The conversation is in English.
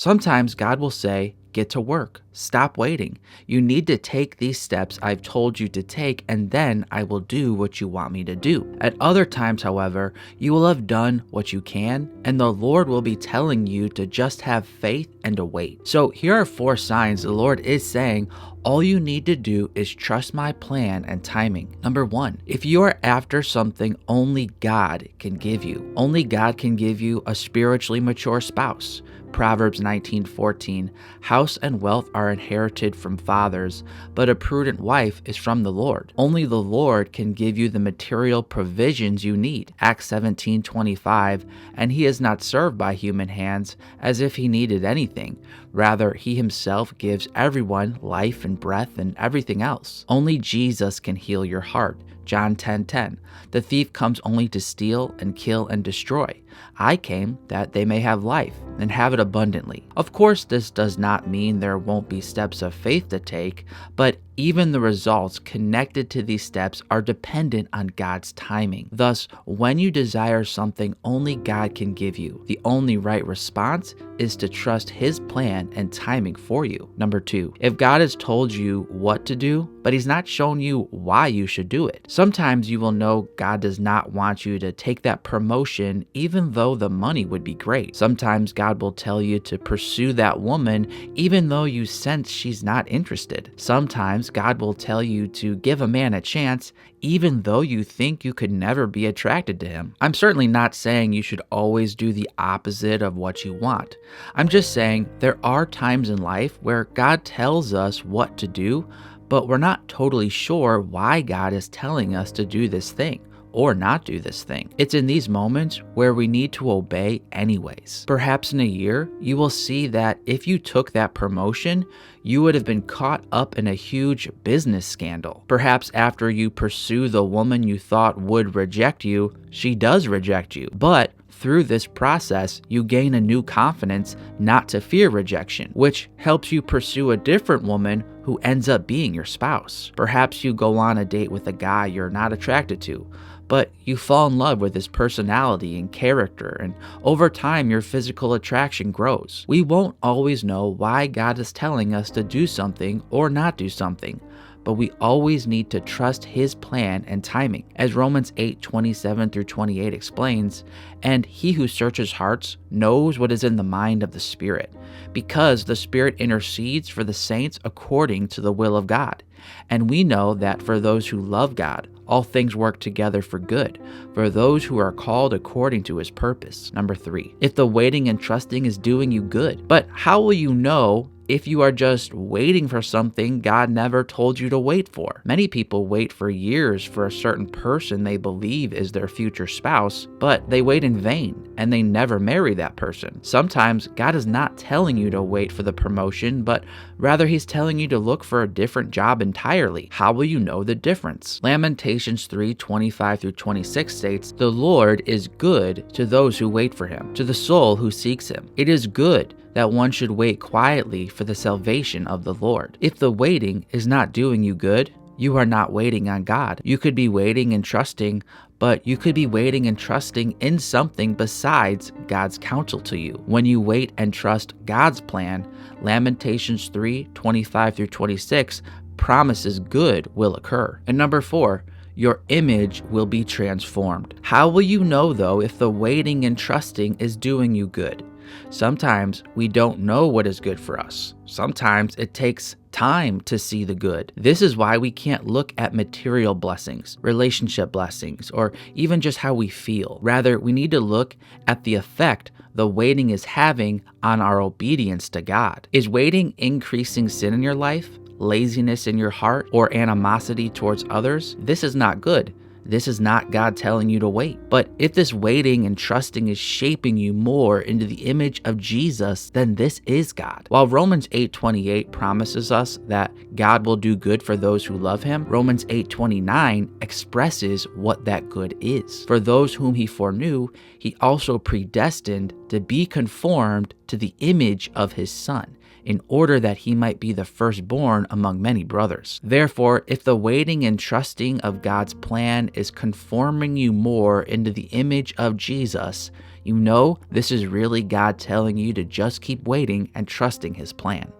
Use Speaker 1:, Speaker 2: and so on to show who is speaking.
Speaker 1: Sometimes God will say, get to work. Stop waiting. You need to take these steps I've told you to take, and then I will do what you want me to do. At other times, however, you will have done what you can, and the Lord will be telling you to just have faith and to wait. So here are 4 signs the Lord is saying, all you need to do is trust my plan and timing. Number 1, if you are after something only God can give you, only God can give you a spiritually mature spouse. Proverbs 19:14, house and wealth are inherited from fathers, but a prudent wife is from the Lord. Only the Lord can give you the material provisions you need. Acts 17:25, and he is not served by human hands as if he needed anything. Rather, he himself gives everyone life and breath and everything else. Only Jesus can heal your heart. John 10:10, the thief comes only to steal and kill and destroy. I came that they may have life and have it abundantly. Of course, this does not mean there won't be steps of faith to take, but even the results connected to these steps are dependent on God's timing. Thus, when you desire something only God can give you, the only right response is to trust his plan and timing for you. Number 2, if God has told you what to do, but he's not shown you why you should do it. Sometimes you will know God does not want you to take that promotion even though the money would be great. Sometimes God will tell you to pursue that woman even though you sense she's not interested. Sometimes God will tell you to give a man a chance even though you think you could never be attracted to him. I'm certainly not saying you should always do the opposite of what you want. I'm just saying there are times in life where God tells us what to do, but we're not totally sure why God is telling us to do this thing or not do this thing. It's in these moments where we need to obey anyways. Perhaps in a year, you will see that if you took that promotion, you would have been caught up in a huge business scandal. Perhaps after you pursue the woman you thought would reject you, she does reject you. But through this process, you gain a new confidence not to fear rejection, which helps you pursue a different woman who ends up being your spouse. Perhaps you go on a date with a guy you're not attracted to, but you fall in love with his personality and character, and over time your physical attraction grows. We won't always know why God is telling us to do something or not do something, but we always need to trust his plan and timing. As Romans 8:27-28 explains, and he who searches hearts knows what is in the mind of the Spirit, because the Spirit intercedes for the saints according to the will of God. And we know that for those who love God, all things work together for good, for those who are called according to his purpose. Number 3, if the waiting and trusting is doing you good. But how will you know if you are just waiting for something God never told you to wait for? Many people wait for years for a certain person they believe is their future spouse, but they wait in vain and they never marry that person. Sometimes God is not telling you to wait for the promotion, but rather he's telling you to look for a different job entirely. How will you know the difference? Lamentations 3:25-26 states, the Lord is good to those who wait for him, to the soul who seeks him. It is good that one should wait quietly for the salvation of the Lord. If the waiting is not doing you good, you are not waiting on God. You could be waiting and trusting, but you could be waiting and trusting in something besides God's counsel to you. When you wait and trust God's plan, Lamentations 3:25-26 promises good will occur. And number 4, your image will be transformed. How will you know, though, if the waiting and trusting is doing you good? Sometimes we don't know what is good for us. Sometimes it takes time to see the good. This is why we can't look at material blessings, relationship blessings, or even just how we feel. Rather, we need to look at the effect the waiting is having on our obedience to God. Is waiting increasing sin in your life, laziness in your heart, or animosity towards others? This is not good. This is not God telling you to wait. But if this waiting and trusting is shaping you more into the image of Jesus, then this is God. While Romans 8:28 promises us that God will do good for those who love him, Romans 8:29 expresses what that good is. For those whom he foreknew, he also predestined to be conformed to the image of his Son, in order that he might be the firstborn among many brothers. Therefore, if the waiting and trusting of God's plan is conforming you more into the image of Jesus, You know this is really God telling you to just keep waiting and trusting His plan.